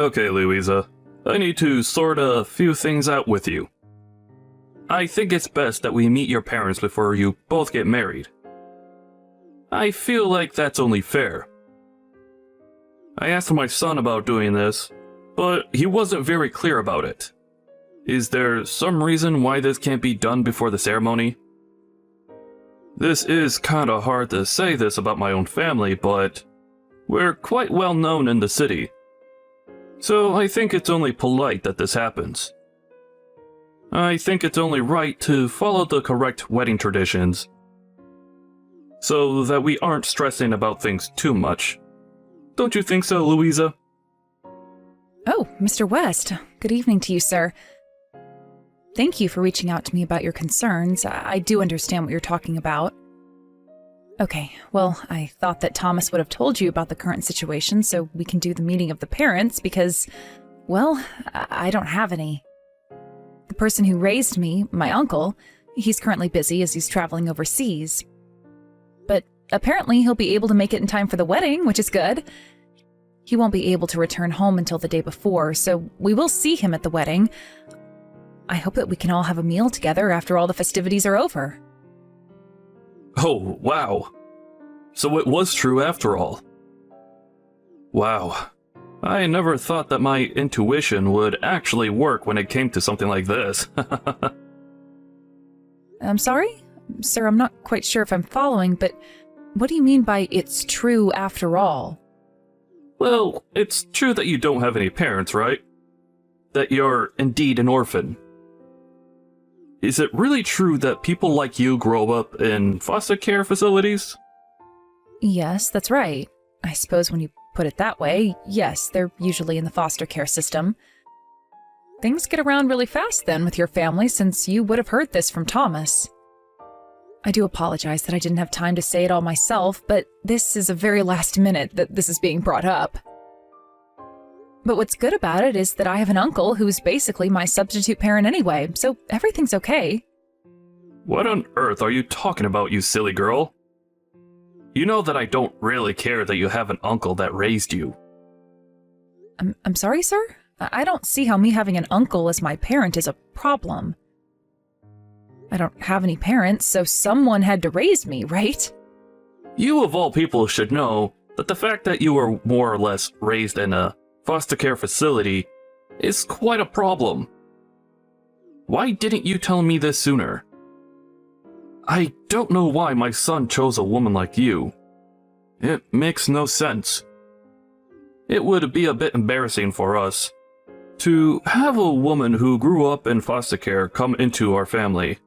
Okay, Louisa. I need to sort a few things out with you. I think it's best that we meet your parents before you both get married. I feel like that's only fair. I asked my son about doing this, but he wasn't very clear about it. Is there some reason why this can't be done before the ceremony? This is kinda hard to say this about my own family, but we're quite well known in the city. So I think it's only polite that this happens. I think it's only right to follow the correct wedding traditions, so that we aren't stressing about things too much. Don't you think so, Louisa? Oh, Mr. West. Good evening to you, sir. Thank you for reaching out to me about your concerns. I do understand what you're talking about. Okay, well, I thought that Thomas would have told you about the current situation so we can do the meeting of the parents because, well, I don't have any. The person who raised me, my uncle, he's currently busy as he's traveling overseas. But apparently he'll be able to make it in time for the wedding, which is good. He won't be able to return home until the day before, so we will see him at the wedding. I hope that we can all have a meal together after all the festivities are over. Oh, wow. So it was true after all. Wow. I never thought that my intuition would actually work when it came to something like this. I'm sorry? Sir, I'm not quite sure if I'm following, but what do you mean by it's true after all? Well, it's true that you don't have any parents, right? That you're indeed an orphan. Is it really true that people like you grow up in foster care facilities? Yes, that's right. I suppose when you put it that way, yes, they're usually in the foster care system. Things get around really fast then with your family, since you would have heard this from Thomas. I do apologize that I didn't have time to say it all myself, but this is a very last minute that this is being brought up. But what's good about it is that I have an uncle who's basically my substitute parent anyway, so everything's okay. What on earth are you talking about, you silly girl? You know that I don't really care that you have an uncle that raised you. I'm sorry, sir? I don't see how me having an uncle as my parent is a problem. I don't have any parents, so someone had to raise me, right? You of all people should know that the fact that you were more or less raised in a foster care facility is quite a problem. Why didn't you tell me this sooner? I don't know why my son chose a woman like you. It makes no sense. It would be a bit embarrassing for us to have a woman who grew up in foster care come into our family.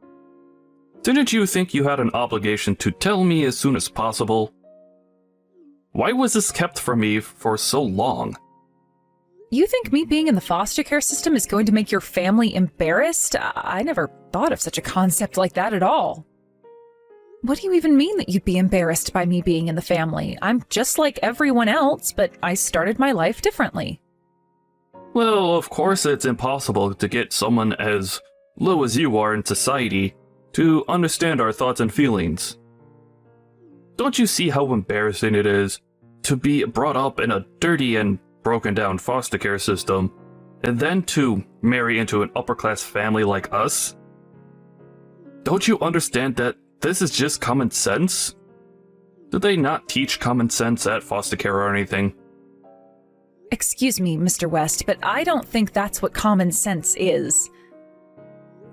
Didn't you think you had an obligation to tell me as soon as possible? Why was this kept from me for so long? You think me being in the foster care system is going to make your family embarrassed? I never thought of such a concept like that at all. What do you even mean that you'd be embarrassed by me being in the family? I'm just like everyone else, but I started my life differently. Well, of course it's impossible to get someone as low as you are in society to understand our thoughts and feelings. Don't you see how embarrassing it is to be brought up in a dirty and broken down foster care system, and then to marry into an upper-class family like us? Don't you understand that this is just common sense? Did they not teach common sense at foster care or anything? Excuse me, Mr. West, but I don't think that's what common sense is.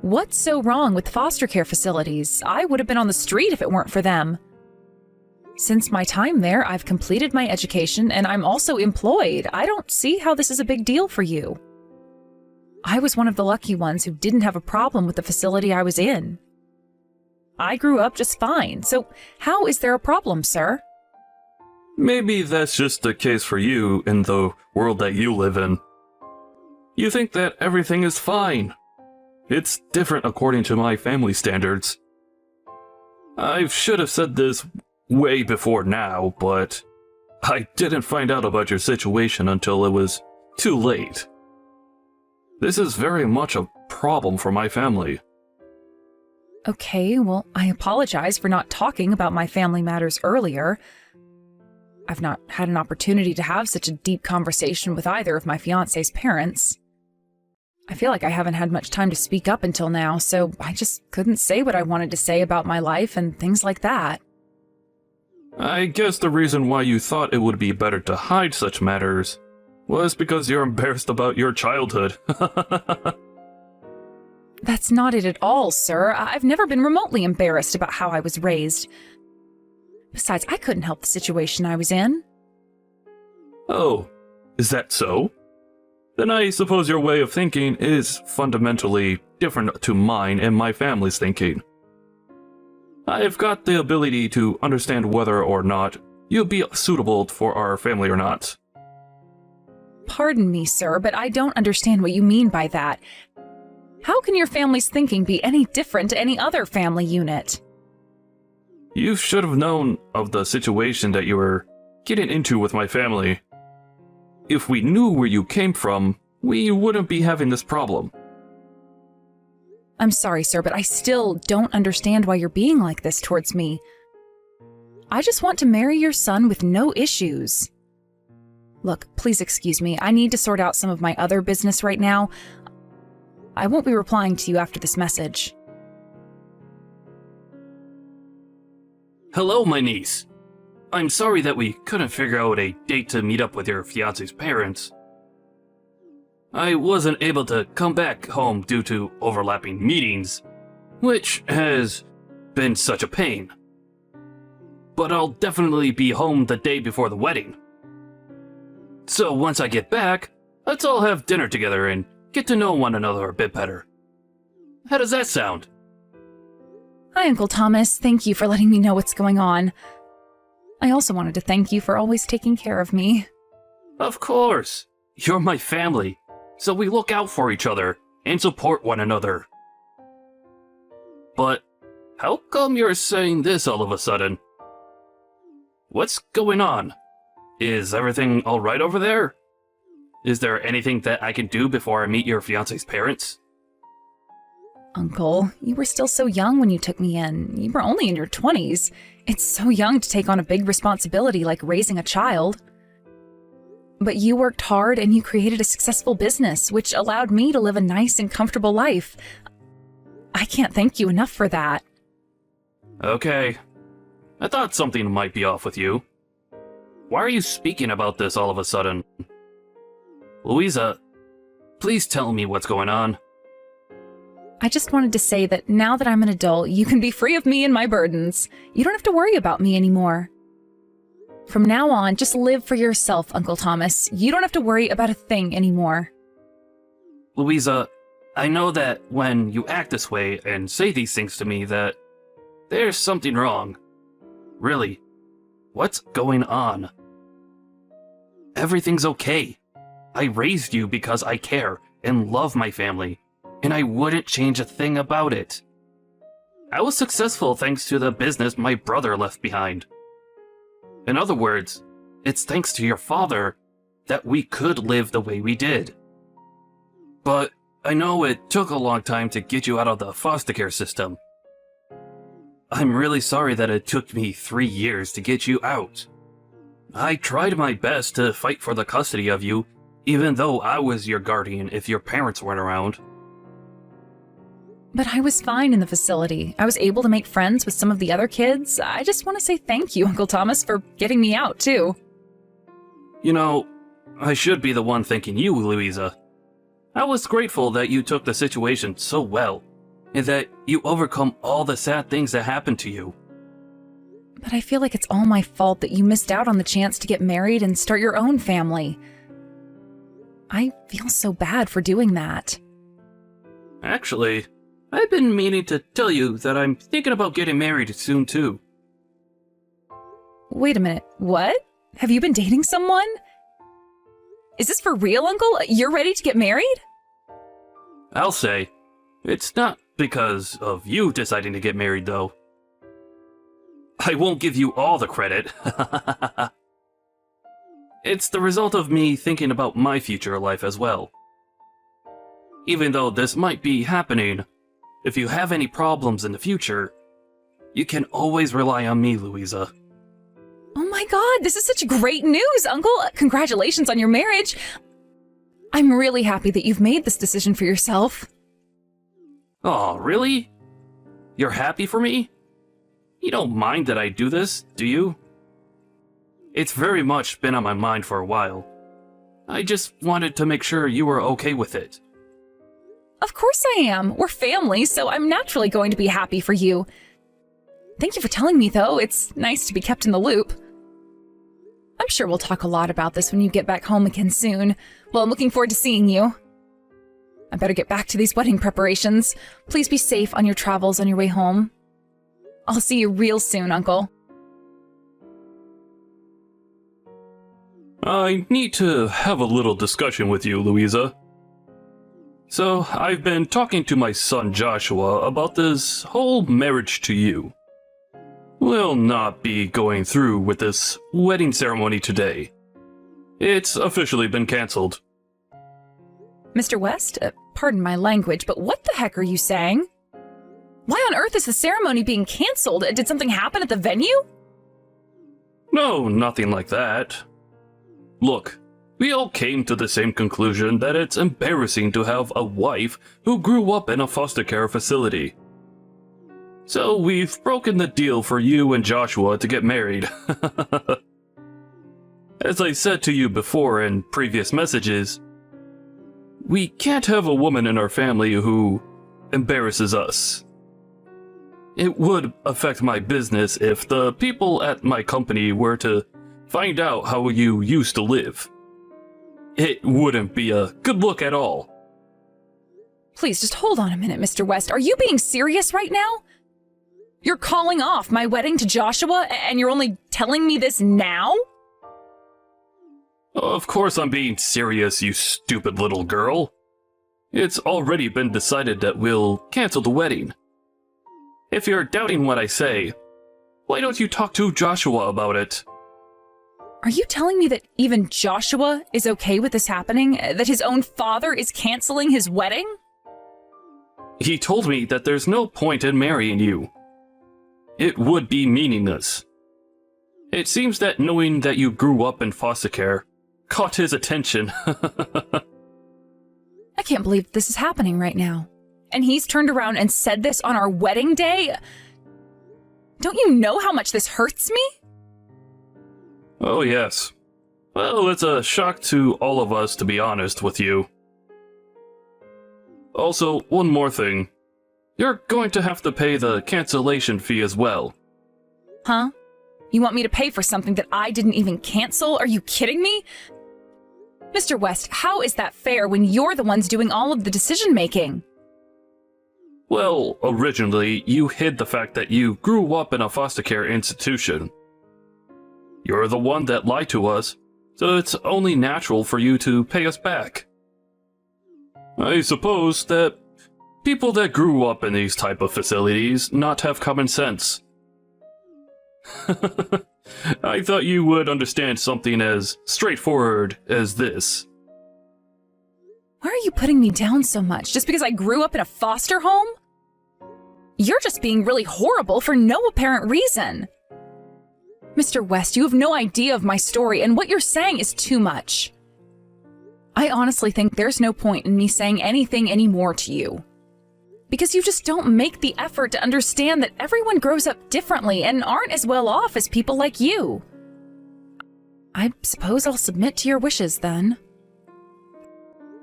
What's so wrong with foster care facilities? I would have been on the street if it weren't for them. Since my time there, I've completed my education and I'm also employed. I don't see how this is a big deal for you. I was one of the lucky ones who didn't have a problem with the facility I was in. I grew up just fine, so how is there a problem, sir? Maybe that's just the case for you in the world that you live in. You think that everything is fine. It's different according to my family standards. I should have said this way before now, but I didn't find out about your situation until it was too late. This is very much a problem for my family. Okay, well, I apologize for not talking about my family matters earlier. I've not had an opportunity to have such a deep conversation with either of my fiancé's parents. I feel like I haven't had much time to speak up until now, so I just couldn't say what I wanted to say about my life and things like that. I guess the reason why you thought it would be better to hide such matters was because you're embarrassed about your childhood. That's not it at all, sir. I've never been remotely embarrassed about how I was raised. Besides, I couldn't help the situation I was in. Oh, is that so? Then I suppose your way of thinking is fundamentally different to mine and my family's thinking. I've got the ability to understand whether or not you'd be suitable for our family or not. Pardon me, sir, but I don't understand what you mean by that. How can your family's thinking be any different to any other family unit? You should have known of the situation that you were getting into with my family. If we knew where you came from, we wouldn't be having this problem. I'm sorry, sir, but I still don't understand why you're being like this towards me. I just want to marry your son with no issues. Look, please excuse me. I need to sort out some of my other business right now. I won't be replying to you after this message. Hello, my niece. I'm sorry that we couldn't figure out a date to meet up with your fiancé's parents. I wasn't able to come back home due to overlapping meetings, which has been such a pain. But I'll definitely be home the day before the wedding. So once I get back, let's all have dinner together and get to know one another a bit better. How does that sound? Hi, Uncle Thomas. Thank you for letting me know what's going on. I also wanted to thank you for always taking care of me. Of course. You're my family, so we look out for each other and support one another. But how come you're saying this all of a sudden? What's going on? Is everything alright over there? Is there anything that I can do before I meet your fiancé's parents? Uncle, you were still so young when you took me in. You were only in your 20s. It's so young to take on a big responsibility like raising a child. But you worked hard and you created a successful business, which allowed me to live a nice and comfortable life. I can't thank you enough for that. Okay. I thought something might be off with you. Why are you speaking about this all of a sudden? Louisa, please tell me what's going on. I just wanted to say that now that I'm an adult, you can be free of me and my burdens. You don't have to worry about me anymore. From now on, just live for yourself, Uncle Thomas. You don't have to worry about a thing anymore. Louisa, I know that when you act this way and say these things to me that there's something wrong. Really, what's going on? Everything's okay. I raised you because I care and love my family, and I wouldn't change a thing about it. I was successful thanks to the business my brother left behind. In other words, it's thanks to your father that we could live the way we did. But I know it took a long time to get you out of the foster care system. I'm really sorry that it took me 3 years to get you out. I tried my best to fight for the custody of you, even though I was your guardian if your parents weren't around. But I was fine in the facility. I was able to make friends with some of the other kids. I just want to say thank you, Uncle Thomas, for getting me out, too. You know, I should be the one thanking you, Louisa. I was grateful that you took the situation so well, and that you overcome all the sad things that happened to you. But I feel like it's all my fault that you missed out on the chance to get married and start your own family. I feel so bad for doing that. Actually, I've been meaning to tell you that I'm thinking about getting married soon too. Wait a minute, what? Have you been dating someone? Is this for real, Uncle? You're ready to get married? I'll say, it's not because of you deciding to get married though. I won't give you all the credit. It's the result of me thinking about my future life as well. Even though this might be happening, if you have any problems in the future, you can always rely on me, Louisa. Oh my god, this is such great news, Uncle! Congratulations on your marriage! I'm really happy that you've made this decision for yourself. Oh, really? You're happy for me? You don't mind that I do this, do you? It's very much been on my mind for a while. I just wanted to make sure you were okay with it. Of course I am. We're family, so I'm naturally going to be happy for you. Thank you for telling me, though. It's nice to be kept in the loop. I'm sure we'll talk a lot about this when you get back home again soon. Well, I'm looking forward to seeing you. I better get back to these wedding preparations. Please be safe on your travels on your way home. I'll see you real soon, Uncle. I need to have a little discussion with you, Louisa. So, I've been talking to my son Joshua about this whole marriage to you. We'll not be going through with this wedding ceremony today. It's officially been cancelled. Mr. West, pardon my language, but what the heck are you saying? Why on earth is the ceremony being cancelled? Did something happen at the venue? No, nothing like that. Look, we all came to the same conclusion that it's embarrassing to have a wife who grew up in a foster care facility. So we've broken the deal for you and Joshua to get married. As I said to you before in previous messages, we can't have a woman in our family who embarrasses us. It would affect my business if the people at my company were to find out how you used to live. It wouldn't be a good look at all. Please, just hold on a minute, Mr. West. Are you being serious right now? You're calling off my wedding to Joshua, and you're only telling me this now? Of course I'm being serious, you stupid little girl. It's already been decided that we'll cancel the wedding. If you're doubting what I say, why don't you talk to Joshua about it? Are you telling me that even Joshua is okay with this happening? That his own father is canceling his wedding? He told me that there's no point in marrying you. It would be meaningless. It seems that knowing that you grew up in foster care caught his attention. I can't believe this is happening right now. And he's turned around and said this on our wedding day? Don't you know how much this hurts me? Oh yes. Well, it's a shock to all of us, to be honest with you. Also, one more thing. You're going to have to pay the cancellation fee as well. Huh? You want me to pay for something that I didn't even cancel? Are you kidding me? Mr. West, how is that fair when you're the ones doing all of the decision-making? Well, originally, you hid the fact that you grew up in a foster care institution. You're the one that lied to us, so it's only natural for you to pay us back. I suppose that people that grew up in these type of facilities not have common sense. I thought you would understand something as straightforward as this. Why are you putting me down so much? Just because I grew up in a foster home? You're just being really horrible for no apparent reason. Mr. West, you have no idea of my story, and what you're saying is too much. I honestly think there's no point in me saying anything anymore to you. Because you just don't make the effort to understand that everyone grows up differently and aren't as well off as people like you. I suppose I'll submit to your wishes then.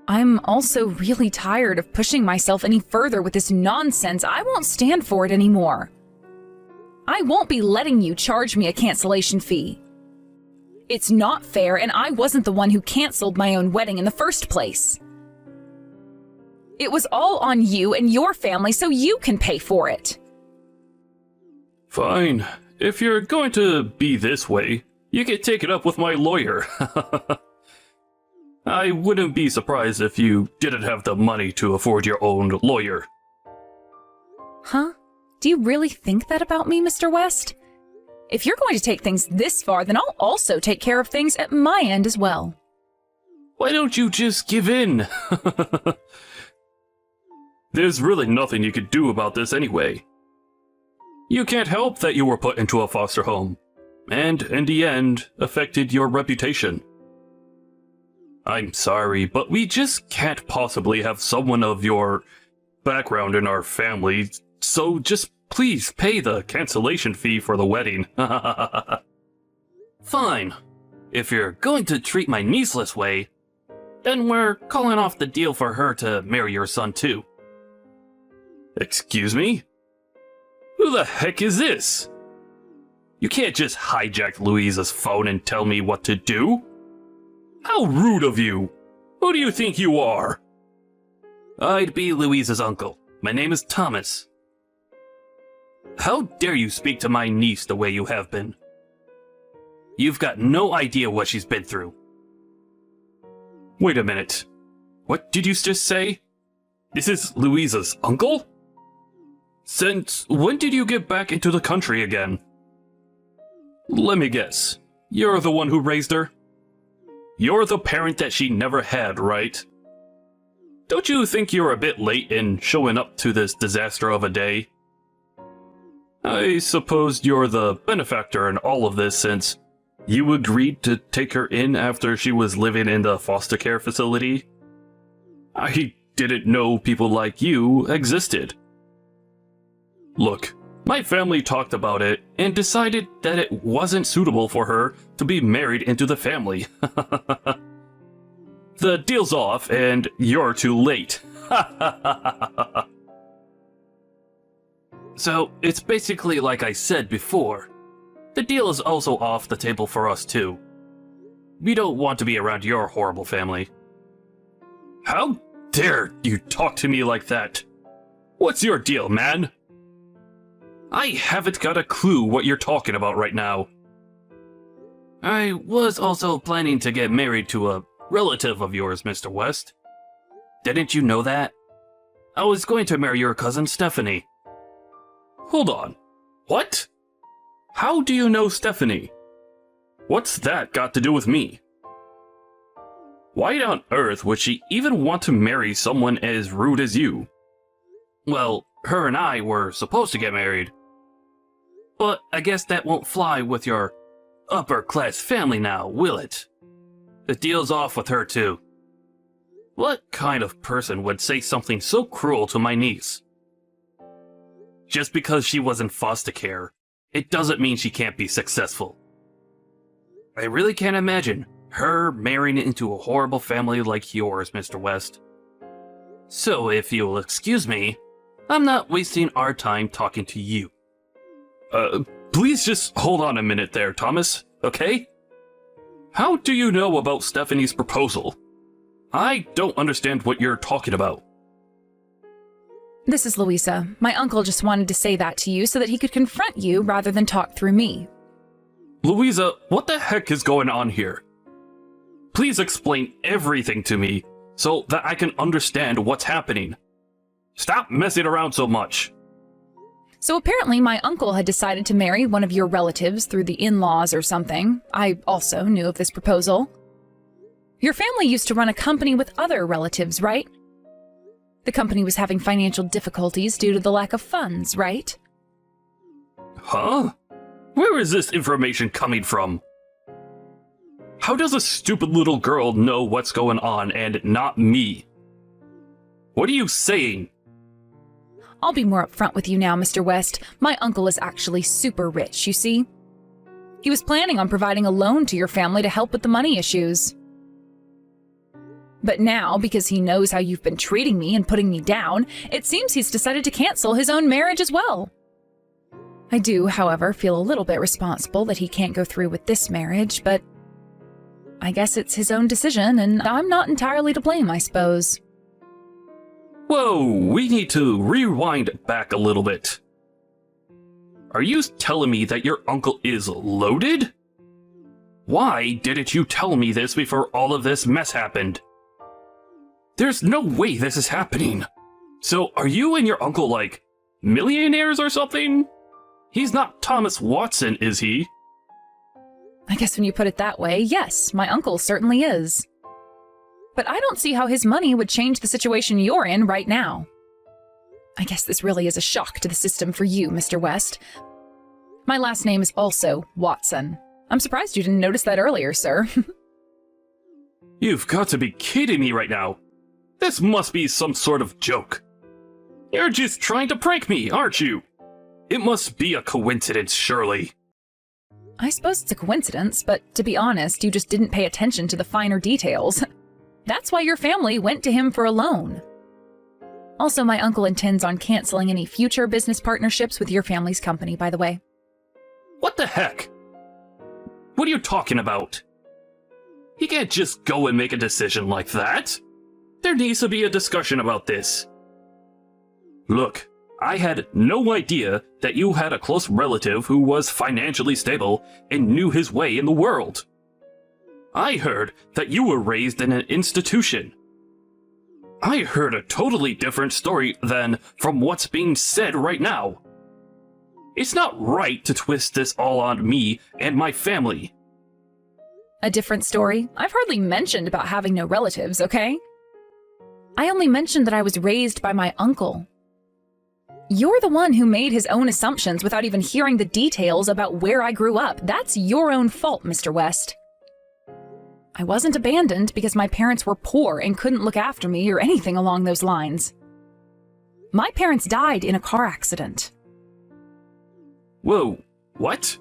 I'm also really tired of pushing myself any further with this nonsense. I won't stand for it anymore. I won't be letting you charge me a cancellation fee. It's not fair, and I wasn't the one who canceled my own wedding in the first place. It was all on you and your family, so you can pay for it. Fine. If you're going to be this way, you can take it up with my lawyer. I wouldn't be surprised if you didn't have the money to afford your own lawyer. Huh? Do you really think that about me, Mr. West? If you're going to take things this far, then I'll also take care of things at my end as well. Why don't you just give in? There's really nothing you could do about this anyway. You can't help that you were put into a foster home. and in the end, affected your reputation. I'm sorry, but we just can't possibly have someone of your background in our family, so just please pay the cancellation fee for the wedding. Fine. If you're going to treat my niece this way, then we're calling off the deal for her to marry your son too. Excuse me? Who the heck is this? You can't just hijack Louisa's phone and tell me what to do. How rude of you! Who do you think you are? I'd be Louisa's uncle. My name is Thomas. How dare you speak to my niece the way you have been? You've got no idea what she's been through. Wait a minute. What did you just say? This is Louisa's uncle? Since when did you get back into the country again? Let me guess. You're the one who raised her? You're the parent that she never had, right? Don't you think you're a bit late in showing up to this disaster of a day? I suppose you're the benefactor in all of this since you agreed to take her in after she was living in the foster care facility? I didn't know people like you existed. Look, my family talked about it and decided that it wasn't suitable for her to be married into the family. The deal's off and you're too late. So, it's basically like I said before. The deal is also off the table for us too. We don't want to be around your horrible family. How dare you talk to me like that? What's your deal, man? I haven't got a clue what you're talking about right now. I was also planning to get married to a relative of yours, Mr. West. Didn't you know that? I was going to marry your cousin Stephanie. Hold on. What? How do you know Stephanie? What's that got to do with me? Why on earth would she even want to marry someone as rude as you? Well, her and I were supposed to get married. But I guess that won't fly with your upper-class family now, will it? The deal's off with her too. What kind of person would say something so cruel to my niece? Just because she was in foster care, it doesn't mean she can't be successful. I really can't imagine her marrying into a horrible family like yours, Mr. West. So if you'll excuse me, I'm not wasting our time talking to you. Please just hold on a minute there, Thomas, okay? How do you know about Stephanie's proposal? I don't understand what you're talking about. This is Louisa. My uncle just wanted to say that to you so that he could confront you rather than talk through me. Louisa, what the heck is going on here? Please explain everything to me so that I can understand what's happening. Stop messing around so much. So apparently my uncle had decided to marry one of your relatives through the in-laws or something. I also knew of this proposal. Your family used to run a company with other relatives, right? The company was having financial difficulties due to the lack of funds, right? Huh? Where is this information coming from? How does a stupid little girl know what's going on and not me? What are you saying? I'll be more upfront with you now, Mr. West. My uncle is actually super rich, you see? He was planning on providing a loan to your family to help with the money issues. But now, because he knows how you've been treating me and putting me down, it seems he's decided to cancel his own marriage as well. I do, however, feel a little bit responsible that he can't go through with this marriage, but I guess it's his own decision, and I'm not entirely to blame, I suppose. Whoa, we need to rewind back a little bit. Are you telling me that your uncle is loaded? Why didn't you tell me this before all of this mess happened? There's no way this is happening. So are you and your uncle like millionaires or something? He's not Thomas Watson, is he? I guess when you put it that way, yes, my uncle certainly is. But I don't see how his money would change the situation you're in right now. I guess this really is a shock to the system for you, Mr. West. My last name is also Watson. I'm surprised you didn't notice that earlier, sir. You've got to be kidding me right now. This must be some sort of joke. You're just trying to prank me, aren't you? It must be a coincidence, surely. I suppose it's a coincidence, but to be honest, you just didn't pay attention to the finer details. That's why your family went to him for a loan. Also, my uncle intends on canceling any future business partnerships with your family's company, by the way. What the heck? What are you talking about? He can't just go and make a decision like that. There needs to be a discussion about this. Look, I had no idea that you had a close relative who was financially stable and knew his way in the world. I heard that you were raised in an institution. I heard a totally different story than from what's being said right now. It's not right to twist this all on me and my family. A different story? I've hardly mentioned about having no relatives, okay? I only mentioned that I was raised by my uncle. You're the one who made his own assumptions without even hearing the details about where I grew up. That's your own fault, Mr. West. I wasn't abandoned because my parents were poor and couldn't look after me or anything along those lines. My parents died in a car accident. Whoa, what?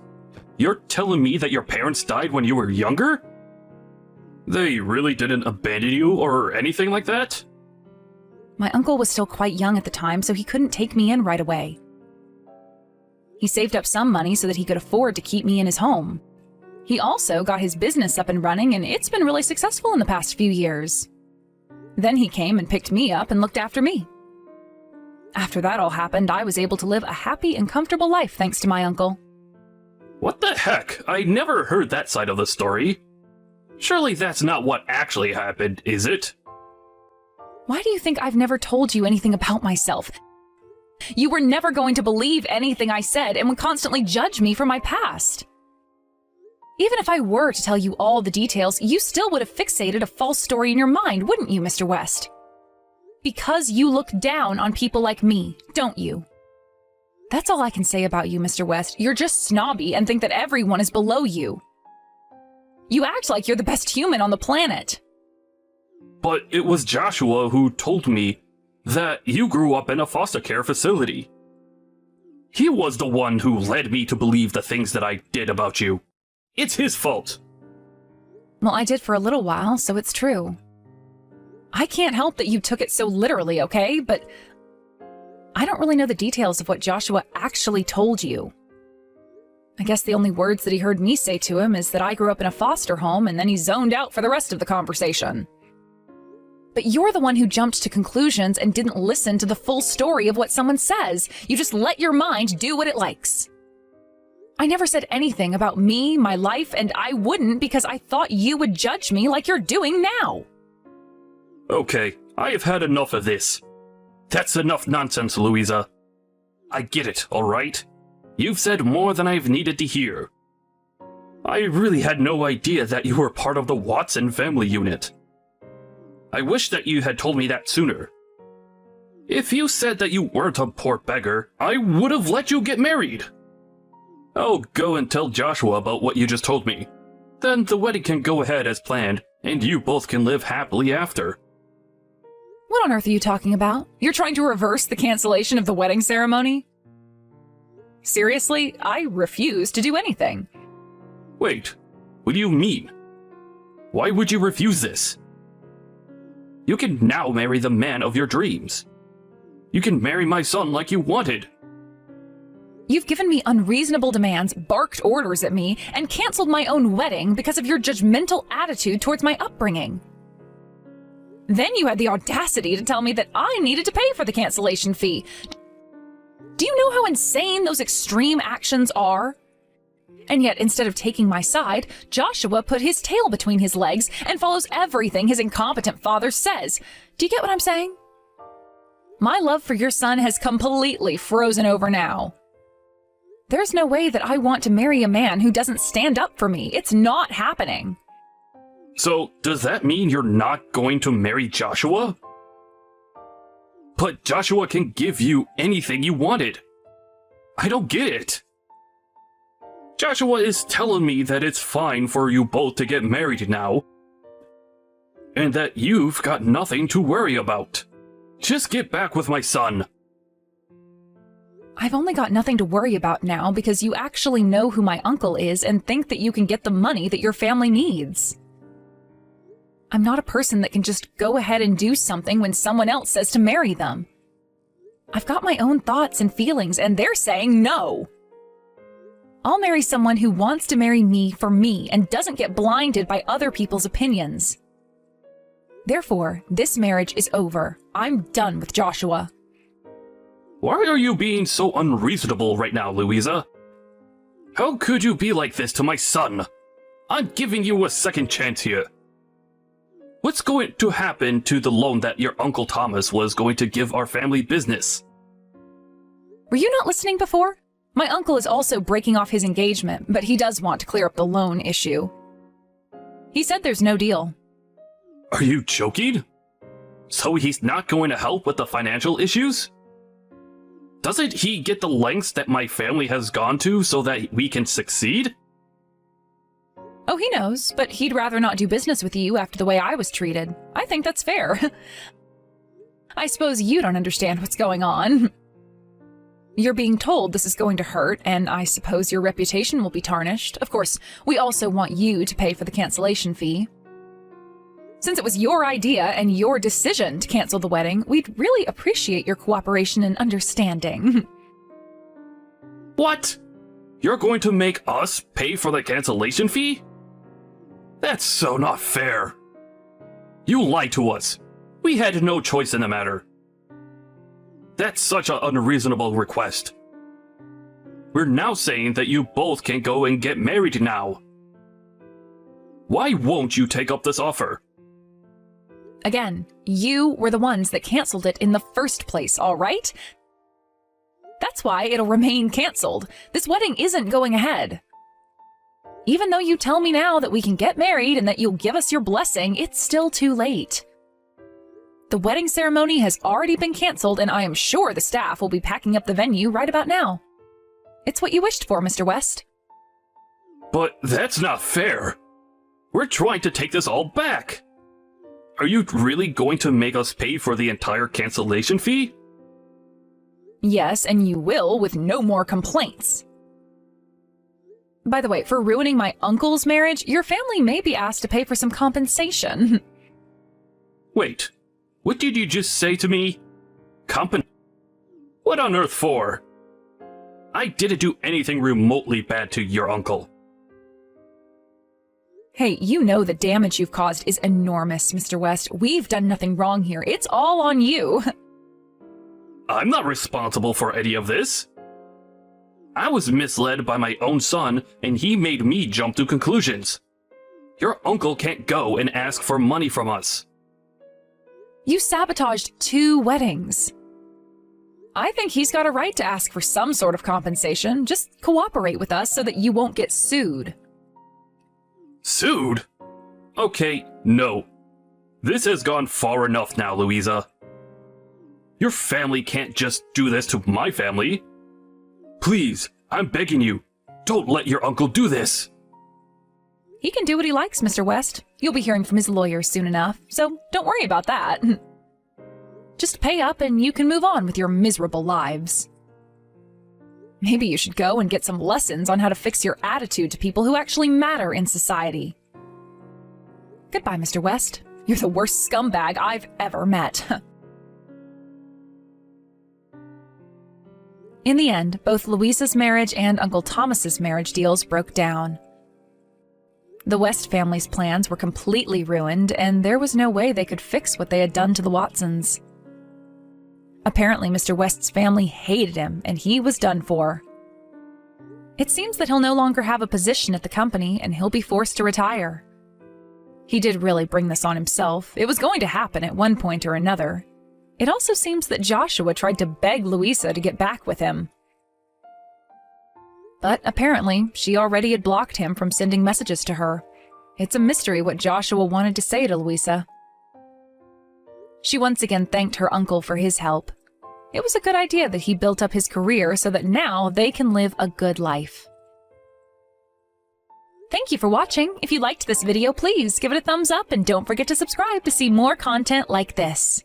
You're telling me that your parents died when you were younger? They really didn't abandon you or anything like that? My uncle was still quite young at the time, so he couldn't take me in right away. He saved up some money so that he could afford to keep me in his home. He also got his business up and running, and it's been really successful in the past few years. Then he came and picked me up and looked after me. After that all happened, I was able to live a happy and comfortable life thanks to my uncle. What the heck? I never heard that side of the story. Surely that's not what actually happened, is it? Why do you think I've never told you anything about myself? You were never going to believe anything I said and would constantly judge me for my past. Even if I were to tell you all the details, you still would have fixated a false story in your mind, wouldn't you, Mr. West? Because you look down on people like me, don't you? That's all I can say about you, Mr. West. You're just snobby and think that everyone is below you. You act like you're the best human on the planet. But it was Joshua who told me that you grew up in a foster care facility. He was the one who led me to believe the things that I did about you. It's his fault. Well, I did for a little while, so it's true. I can't help that you took it so literally, okay? But I don't really know the details of what Joshua actually told you. I guess the only words that he heard me say to him is that I grew up in a foster home, and then he zoned out for the rest of the conversation. But you're the one who jumped to conclusions and didn't listen to the full story of what someone says. You just let your mind do what it likes. I never said anything about me, my life, and I wouldn't because I thought you would judge me like you're doing now. Okay, I have had enough of this. That's enough nonsense, Louisa. I get it, alright? You've said more than I've needed to hear. I really had no idea that you were part of the Watson family unit. I wish that you had told me that sooner. If you said that you weren't a poor beggar, I would have let you get married. I'll go and tell Joshua about what you just told me. Then the wedding can go ahead as planned, and you both can live happily after. What on earth are you talking about? You're trying to reverse the cancellation of the wedding ceremony? Seriously, I refuse to do anything. Wait, what do you mean? Why would you refuse this? You can now marry the man of your dreams. You can marry my son like you wanted. You've given me unreasonable demands, barked orders at me, and canceled my own wedding because of your judgmental attitude towards my upbringing. Then you had the audacity to tell me that I needed to pay for the cancellation fee. Do you know how insane those extreme actions are? And yet, instead of taking my side, Joshua put his tail between his legs and follows everything his incompetent father says. Do you get what I'm saying? My love for your son has completely frozen over now. There's no way that I want to marry a man who doesn't stand up for me. It's not happening. So, does that mean you're not going to marry Joshua? But Joshua can give you anything you wanted. I don't get it. Joshua is telling me that it's fine for you both to get married now, and that you've got nothing to worry about. Just get back with my son. I've only got nothing to worry about now because you actually know who my uncle is and think that you can get the money that your family needs. I'm not a person that can just go ahead and do something when someone else says to marry them. I've got my own thoughts and feelings, and they're saying no. I'll marry someone who wants to marry me for me and doesn't get blinded by other people's opinions. Therefore, this marriage is over. I'm done with Joshua. Why are you being so unreasonable right now, Louisa? How could you be like this to my son? I'm giving you a second chance here. What's going to happen to the loan that your Uncle Thomas was going to give our family business? Were you not listening before? My uncle is also breaking off his engagement, but he does want to clear up the loan issue. He said there's no deal. Are you joking? So he's not going to help with the financial issues? Doesn't he get the lengths that my family has gone to so that we can succeed? Oh, he knows, but he'd rather not do business with you after the way I was treated. I think that's fair. I suppose you don't understand what's going on. You're being told this is going to hurt, and I suppose your reputation will be tarnished. Of course, we also want you to pay for the cancellation fee. Since it was your idea and your decision to cancel the wedding, we'd really appreciate your cooperation and understanding. What? You're going to make us pay for the cancellation fee? That's so not fair. You lied to us. We had no choice in the matter. That's such an unreasonable request. We're now saying that you both can go and get married now. Why won't you take up this offer? Again, you were the ones that canceled it in the first place, all right? That's why it'll remain canceled. This wedding isn't going ahead. Even though you tell me now that we can get married and that you'll give us your blessing, it's still too late. The wedding ceremony has already been canceled, and I am sure the staff will be packing up the venue right about now. It's what you wished for, Mr. West. But that's not fair. We're trying to take this all back. Are you really going to make us pay for the entire cancellation fee? Yes, and you will with no more complaints. By the way, for ruining my uncle's marriage, your family may be asked to pay for some compensation. Wait, what did you just say to me? What on earth for? I didn't do anything remotely bad to your uncle. Hey, you know the damage you've caused is enormous, Mr. West. We've done nothing wrong here. It's all on you. I'm not responsible for any of this. I was misled by my own son, and he made me jump to conclusions. Your uncle can't go and ask for money from us. You sabotaged 2 weddings. I think he's got a right to ask for some sort of compensation. Just cooperate with us so that you won't get sued. Sued? Okay, no. This has gone far enough now, Louisa. Your family can't just do this to my family. Please, I'm begging you, don't let your uncle do this. He can do what he likes, Mr. West. You'll be hearing from his lawyer soon enough, so don't worry about that. Just pay up and you can move on with your miserable lives. Maybe you should go and get some lessons on how to fix your attitude to people who actually matter in society. Goodbye, Mr. West. You're the worst scumbag I've ever met. In the end, both Louisa's marriage and Uncle Thomas's marriage deals broke down. The West family's plans were completely ruined, and there was no way they could fix what they had done to the Watsons. Apparently, Mr. West's family hated him, and he was done for. It seems that he'll no longer have a position at the company, and he'll be forced to retire. He did really bring this on himself. It was going to happen at one point or another. It also seems that Joshua tried to beg Louisa to get back with him. But apparently, she already had blocked him from sending messages to her. It's a mystery what Joshua wanted to say to Louisa. She once again thanked her uncle for his help. It was a good idea that he built up his career so that now they can live a good life. Thank you for watching. If you liked this video, please give it a thumbs up and don't forget to subscribe to see more content like this.